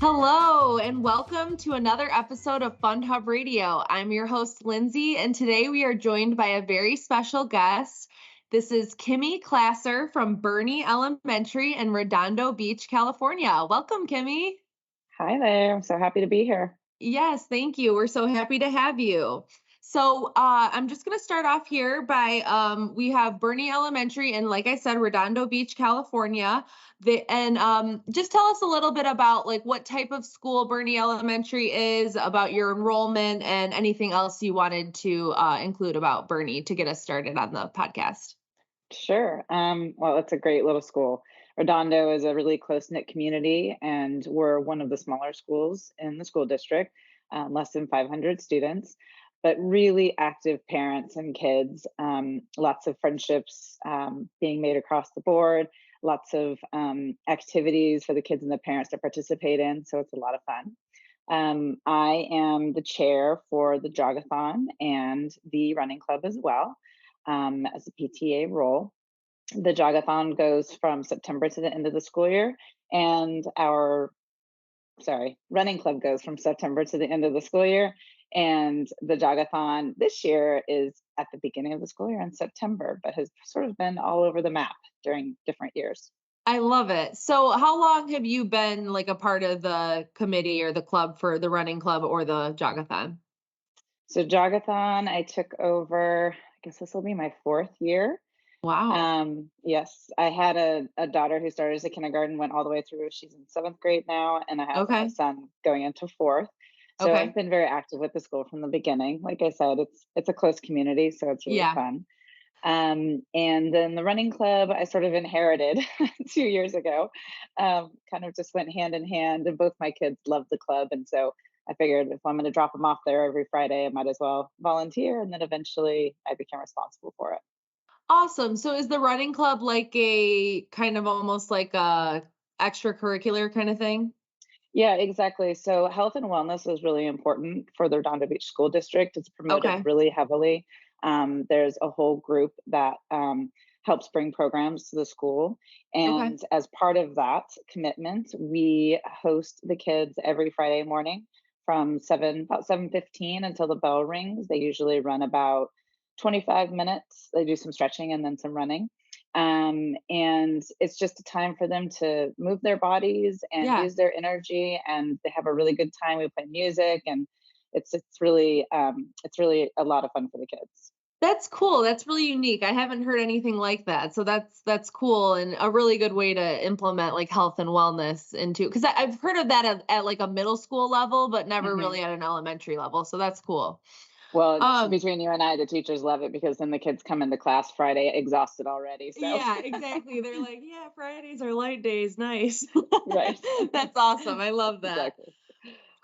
Hello, and welcome to another episode of FundHub Radio. I'm your host, Lindsay, and today we are joined by a very special guest. This is Kimmy Classer from Birney Elementary in Redondo Beach, California. Welcome, Kimmy. Hi there. I'm so happy to be here. Yes, thank you. We're so happy to have you. So I'm just going to start off here by we have Birney Elementary and, like I said, Redondo Beach, California. Just tell us a little bit about like what type of school Birney Elementary is, about your enrollment, and anything else you wanted to include about Birney to get us started on the podcast. Sure. Well, it's a great little school. Redondo is a really close-knit community, and we're one of the smaller schools in the school district, less than 500 students, but really active parents and kids, lots of friendships being made across the board, lots of activities for the kids and the parents to participate in, so it's a lot of fun. I am the chair for the Jogathon and the running club as well, as a PTA role. The Jogathon goes from September to the end of the school year, and our running club goes from September to the end of the school year. And the Jogathon this year is at the beginning of the school year in September, but has sort of been all over the map during different years. I love it. So how long have you been like a part of the committee or the club for the running club or the Jogathon? So Jogathon, I took over, I guess this will be my 4th year. Wow. Yes, I had a daughter who started as a kindergarten, went all the way through. She's in 7th grade now, and I have a Okay. son going into 4th. So Okay. I've been very active with the school from the beginning. Like I said, it's a close community, so it's really Yeah. fun. And then the running club, I sort of inherited 2 years ago. Kind of just went hand in hand, and both my kids love the club, and so I figured if I'm going to drop them off there every Friday, I might as well volunteer. And then eventually, I became responsible for it. Awesome. So is the running club like a kind of almost like a extracurricular kind of thing? Yeah, exactly. So health and wellness is really important for the Redondo Beach School District. It's promoted Okay. really heavily. There's a whole group that helps bring programs to the school. Okay. And as part of that commitment, we host the kids every Friday morning from about 7:15 until the bell rings. They usually run about 25 minutes. They do some stretching and then some running. And it's just a time for them to move their bodies and Yeah. use their energy, and they have a really good time. We play music, and it's really a lot of fun for the kids. That's cool. That's really unique. I haven't heard anything like that. So that's cool and a really good way to implement like health and wellness into, because I've heard of that at like a middle school level, but never Hmm. really at an elementary level. So that's cool. Well, Um, between you and I, the teachers love it because then the kids come into class Friday exhausted already. So, yeah, exactly. They're like, yeah, Fridays are light days. Nice. right. That's awesome. I love that. Exactly.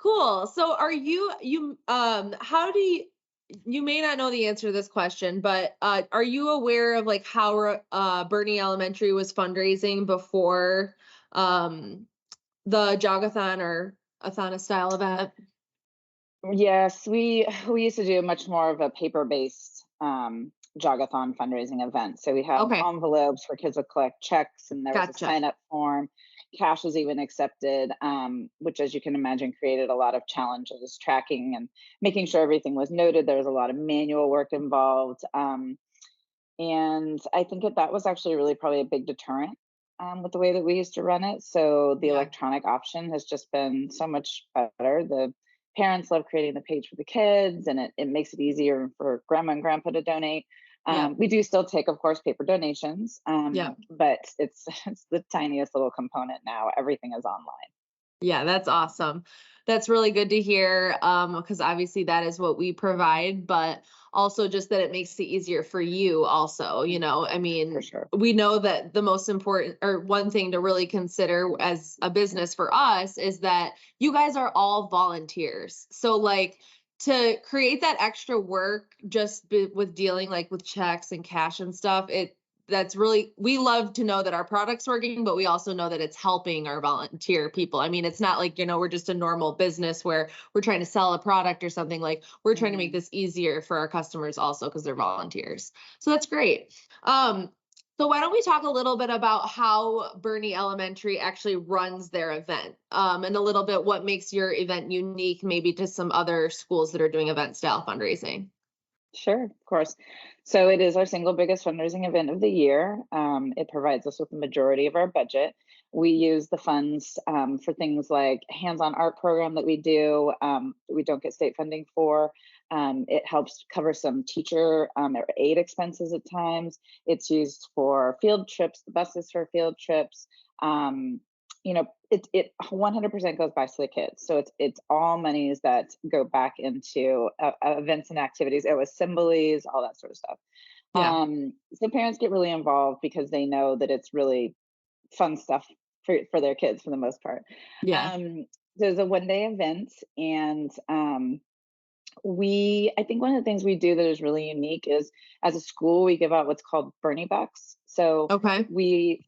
Cool. So are how do you may not know the answer to this question, but are you aware of like how Birney Elementary was fundraising before um the Jogathon or Athana style event? Yes, we used to do much more of a paper-based jogathon fundraising event. So we had Okay, envelopes where kids would collect checks, and there was a gotcha. sign-up form. Cash was even accepted, which, as you can imagine, created a lot of challenges tracking and making sure everything was noted. There was a lot of manual work involved, and I think that was actually really probably a big deterrent with the way that we used to run it. So the Yeah. electronic option has just been so much better. The parents love creating the page for the kids, and it makes it easier for grandma and grandpa to donate. Yeah. We do still take, of course, paper donations, Yeah. but it's it's the tiniest little component now. Everything is online. Yeah, that's awesome. That's really good to hear, because obviously that is what we provide, but also just that it makes it easier for you also, I For mean, sure. we know that the most important or one thing to really consider as a business for us is that you guys are all volunteers. So like to create that extra work just with dealing like with checks and cash and stuff, that's really, we love to know that our product's working, but we also know that it's helping our volunteer people. I mean, it's not like, we're just a normal business where we're trying to sell a product or something. Like we're trying to make Mhm. this easier for our customers also because they're volunteers. So that's great. Um, So why don't we talk a little bit about how Birney Elementary actually runs their event, and a little bit what makes your event unique, maybe to some other schools that are doing event style fundraising. Sure, of course. So it is our single biggest fundraising event of the year. It provides us with the majority of our budget. We use the funds for things like hands-on art program that we do. We don't get state funding for. It helps cover some teacher or aid expenses at times. It's used for field trips, the buses for field trips. Um, it 100% goes back to the kids. So it's all monies that go back into events and activities. It was assemblies, all that sort of stuff. Yeah. So parents get really involved because they know that it's really fun stuff for their kids for the most part. Yeah. Um, there's a 1 day event, and I think one of the things we do that is really unique is, as a school, we give out what's called Bernie bucks. So Okay. we've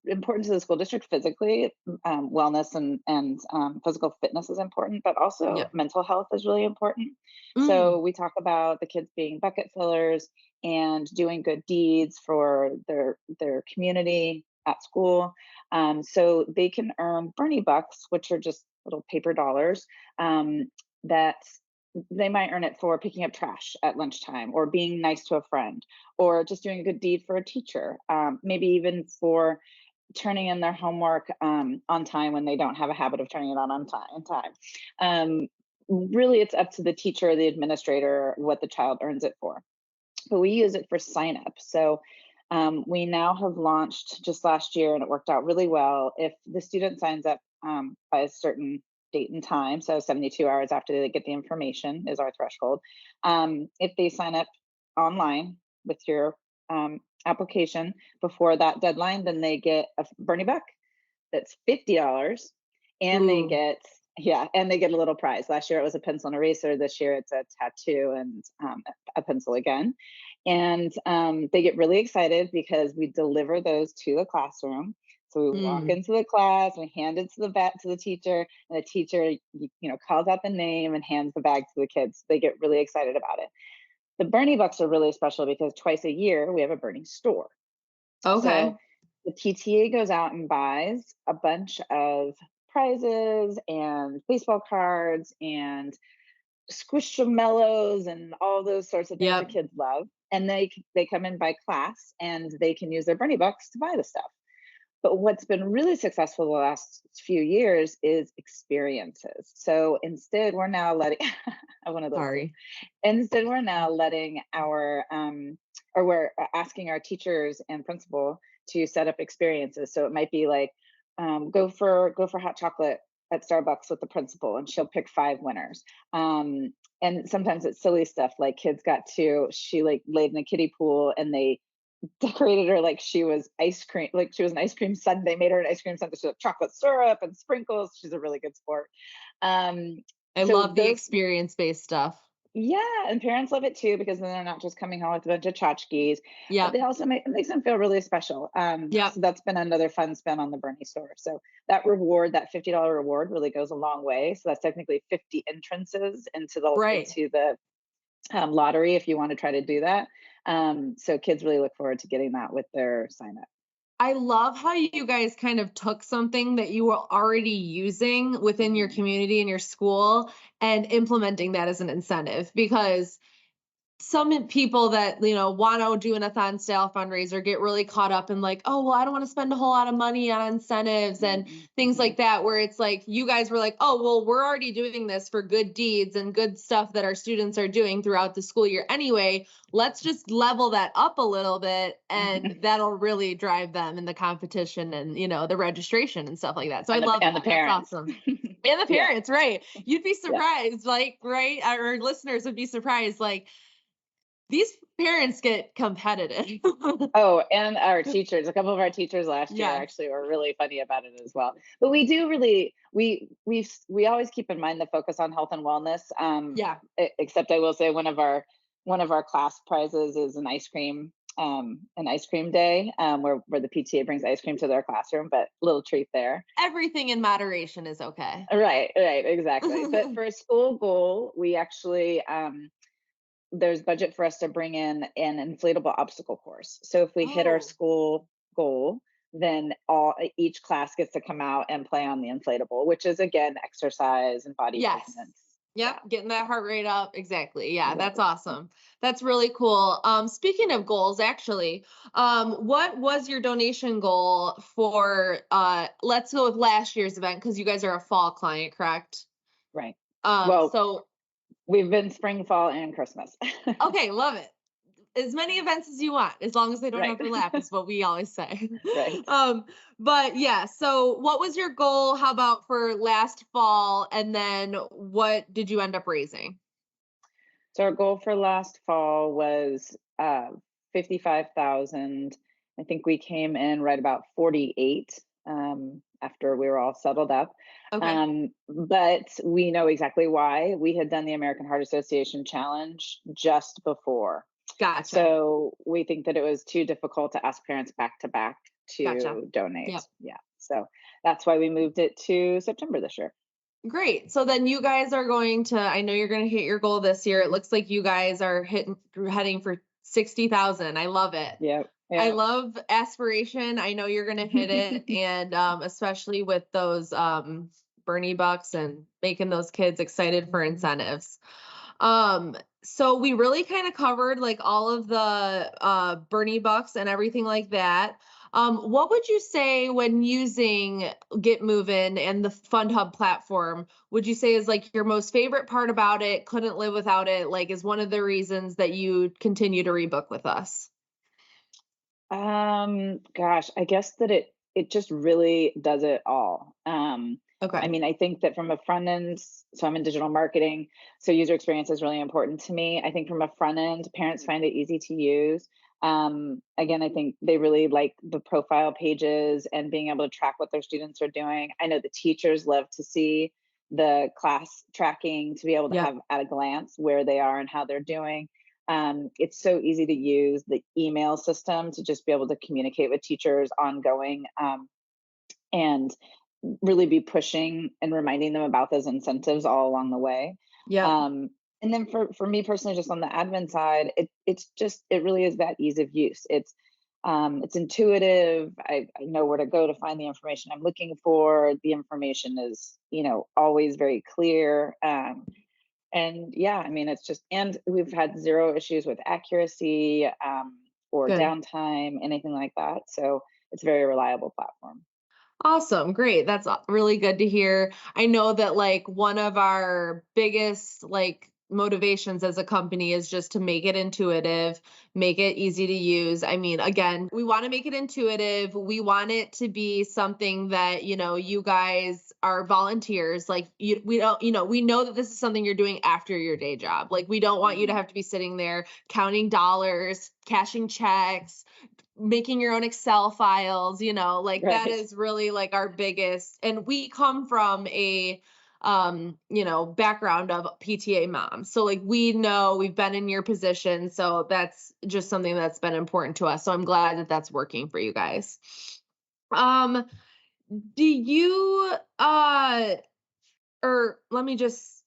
important to the school district physically. Wellness and physical fitness is important, but also Yeah. mental health is really important. Mm. So we talk about the kids being bucket fillers and doing good deeds for their community at school. So they can earn Bernie bucks, which are just little paper dollars, that they might earn it for picking up trash at lunchtime, or being nice to a friend, or just doing a good deed for a teacher, maybe even for turning in their homework on time when they don't have a habit of turning it on time. Um, Really, it's up to the teacher or the administrator what the child earns it for. But we use it for sign up. So we now have launched just last year, and it worked out really well. If the student signs up by a certain date and time, so 72 hours after they get the information is our threshold. If they sign up online with your application before that deadline, then they get a Bernie buck that's $50, and they Ooh. get and they get a little prize. Last year it was a pencil and eraser. This year it's a tattoo and a pencil again. And they get really excited because we deliver those to the classroom. So we walk Mm. into the class, we hand it to the teacher, and the teacher, calls out the name and hands the bag to the kids. They get really excited about it. The Bernie bucks are really special because twice a year we have a Bernie store. Okay. So the PTA goes out and buys a bunch of prizes and baseball cards and squishamallows and all those sorts of things the Yep. kids love. And they come in by class, and they can use their Bernie bucks to buy the stuff. But what's been really successful the last few years is experiences. So instead, we're now letting one of those too. Sorry. Instead, we're now letting or we're asking our teachers and principal to set up experiences. So it might be like, go for hot chocolate at Starbucks with the principal, and she'll pick 5 winners. And sometimes it's silly stuff, like she like laid in a kiddie pool, and they decorated her like she was ice cream, like she was an ice cream sundae. Made her an ice cream sundae. She had chocolate syrup and sprinkles. She's a really good sport. Um, I so love the those experience-based stuff. Yeah, and parents love it too, because then they're not just coming home with a bunch of tchotchkes, but Yep. they also it makes them feel really special. Yep. So that's been another fun spin on the Bernie store. So that reward, that $50 reward, really goes a long way. So that's technically 50 entrances Right. into the lottery if you want to try to do that. So kids really look forward to getting that with their sign up. I love how you guys kind of took something that you were already using within your Mhm. community and your school and implementing that as an incentive, because some people that want to do an a style fundraiser get really caught up in like, oh well, I don't want to spend a whole lot of money on incentives and Mhm. things Mhm. like that, where it's like you guys were like, oh well, we're already doing this for good deeds and good stuff that our students are doing throughout the school year anyway. Let's just level that up a little bit, and that'll really drive them in the competition and the registration and stuff like that. So I love And the that. That's parents. awesome. And the Yeah. parents, right? You'd be Yeah. surprised, like, right? Our listeners would be surprised, like, these parents get competitive. Oh, and our teachers, a couple of our teachers last year Yes. actually were really funny about it as well. But we do really, we always keep in mind the focus on health and wellness. Yeah. Except I will say one of our class prizes is an ice cream day, where the PTA brings ice cream to their classroom, but little treat there. Everything in moderation is okay. Right, exactly. But for a school goal, we actually there's budget for us to bring in an inflatable obstacle course. So if we hit our Oh, school goal, then each class gets to come out and play on the inflatable, which is again exercise and body yes. movements. Yep, Yeah, getting that heart rate up. Exactly. Yeah, that's exactly. awesome. That's really cool. Speaking of goals, actually, what was your donation goal for let's go with last year's event because you guys are a fall client, correct? Right. Um, Well, so we've been spring, fall, and Christmas. okay, love it. As many events as you want, as long as they don't Right. overlap, is what we always say. Right. um, but yeah, so what was your goal? How about for last fall? And then what did you end up raising? So our goal for last fall was 55,000. I think we came in right about 48 after we were all settled up. Okay, But we know exactly why. We had done the American Heart Association challenge just before. gotcha, So we think that it was too difficult to ask parents back to back gotcha. to donate. Yep. Yeah. So that's why we moved it to September this year. Great. So then you guys are going to, I know you're going to hit your goal this year. It looks like you guys are heading for 60,000. I love it. Yep. I Yep. love aspiration. I know you're going to hit it. And especially with those Bernie bucks and making those kids excited for incentives. So we really kind of covered like all of the Bernie bucks and everything like that. What would you say when using Get Moving and the FundHub platform? Would you say is like your most favorite part about it? Couldn't live without it? Like is one of the reasons that you continue to rebook with us? Gosh, I guess that it just really does it all. I Okay. mean, I think that from a front end, so I'm in digital marketing, so user experience is really important to me. I think from a front end, parents find it easy to use. Again, I think they really like the profile pages and being able to track what their students are doing. I know the teachers love to see the class tracking to be able to Yep. have at a glance where they are and how they're doing. It's so easy to use the email system to just be able to communicate with teachers ongoing, and really be pushing and reminding them about those incentives all along the way. Yep. Um, and then for me personally, just on the admin side, it's just it really is that ease of use. It's intuitive. I know where to go to find the information I'm looking for. The information is, always very clear. And yeah, I mean, it's just, and we've had zero issues with accuracy, or Good. downtime, anything like that. So it's a very reliable platform. Awesome. Great. That's really good to hear. I know that like one of our biggest like motivations as a company is just to make it intuitive, make it easy to use. I mean, again, we want to make it intuitive. We want it to be something that, you guys are volunteers. Like we don't, we know that this is something you're doing after your day job. Like we don't want you to Mhm. have to be sitting there counting dollars, cashing checks, making your own Excel files, like that Right. is really like our biggest. And we come from a background of PTA moms. So like we know we've been in your position. So that's just something that's been important to us. So I'm glad that that's working for you guys. Um, do you or let me just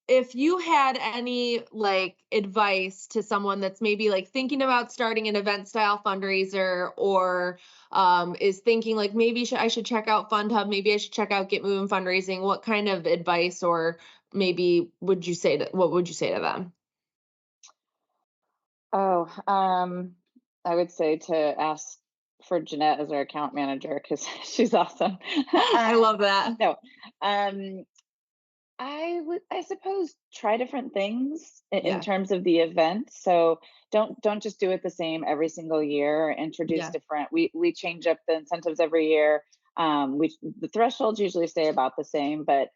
if you had any like advice to someone that's maybe like thinking about starting an event style fundraiser or is thinking like maybe I should check out FundHub, maybe I should check out Get Moving Fundraising, what kind of advice or maybe what would you say to them? Oh, I would say to ask for Jeanette as our account manager because she's awesome. I love that. No, um, I suppose, try different things in Yeah. terms of the event. So don't just do it the same every single year. Introduce Yeah. different. We change up the incentives every year. The thresholds usually stay about the same, but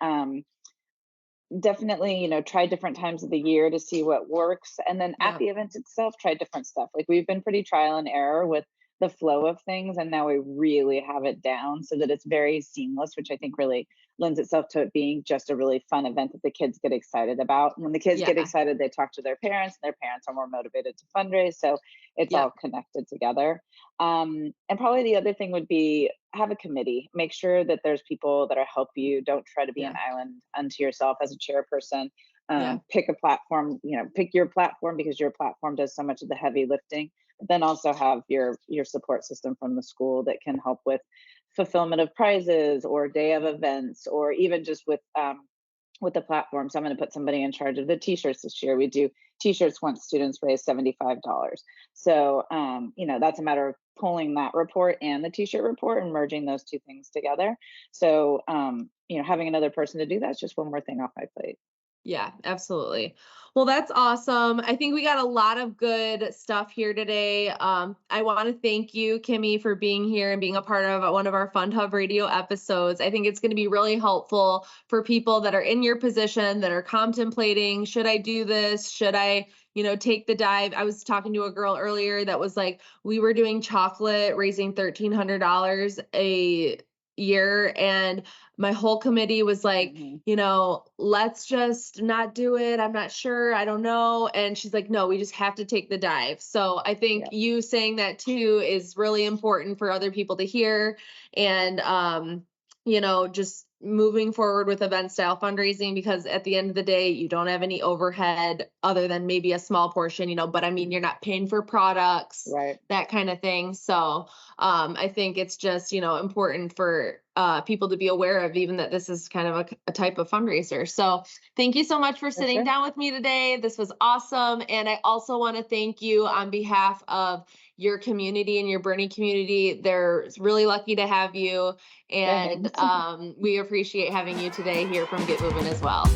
definitely, try different times of the year to see what works. And then at Yeah. the event itself, try different stuff. Like we've been pretty trial and error with the flow of things. And now we really have it down so that it's very seamless, which I think really lends itself to it being just a really fun event that the kids get excited about. When the kids get Yeah. excited, they talk to their parents, and their parents are more motivated to fundraise. So it's all Yep. connected together. And probably the other thing would be have a committee. Make sure that there's people that are help you. Don't try to be an Yeah. island unto yourself as a chairperson. Yeah. Pick a platform, pick your platform because your platform does so much of the heavy lifting. But then also have your support system from the school that can help with fulfillment of prizes or day of events, or even just with the platform. So I'm going to put somebody in charge of the t-shirts this year. We do t-shirts once students raise $75. So, that's a matter of pulling that report and the t-shirt report and merging those two things together. So, having another person to do that's just one more thing off my plate. Yeah, absolutely. Well, that's awesome. I think we got a lot of good stuff here today. I want to thank you, Kimmy, for being here and being a part of one of our FundHub radio episodes. I think it's going to be really helpful for people that are in your position, that are contemplating, should I do this? Should I, take the dive? I was talking to a girl earlier that was like, we were doing chocolate, raising $1,300 a year, and my whole committee was like, Mhm. let's just not do it. I'm not sure. I don't know. And she's like, no, we just have to take the dive. So I think Yeah. you saying that too is really important for other people to hear. And, just moving forward with event style fundraising, because at the end of the day, you don't have any overhead other than maybe a small portion, but I mean, you're not paying for products, Right. that kind of thing. So I think it's just, important for people to be aware of, even that this is kind of a type of fundraiser. So thank you so much for For sitting sure. down with me today. This was awesome. And I also want to thank you on behalf of your community and your Birney community. They're really lucky to have you. And Thanks. we appreciate having you today here from Get Moving as well.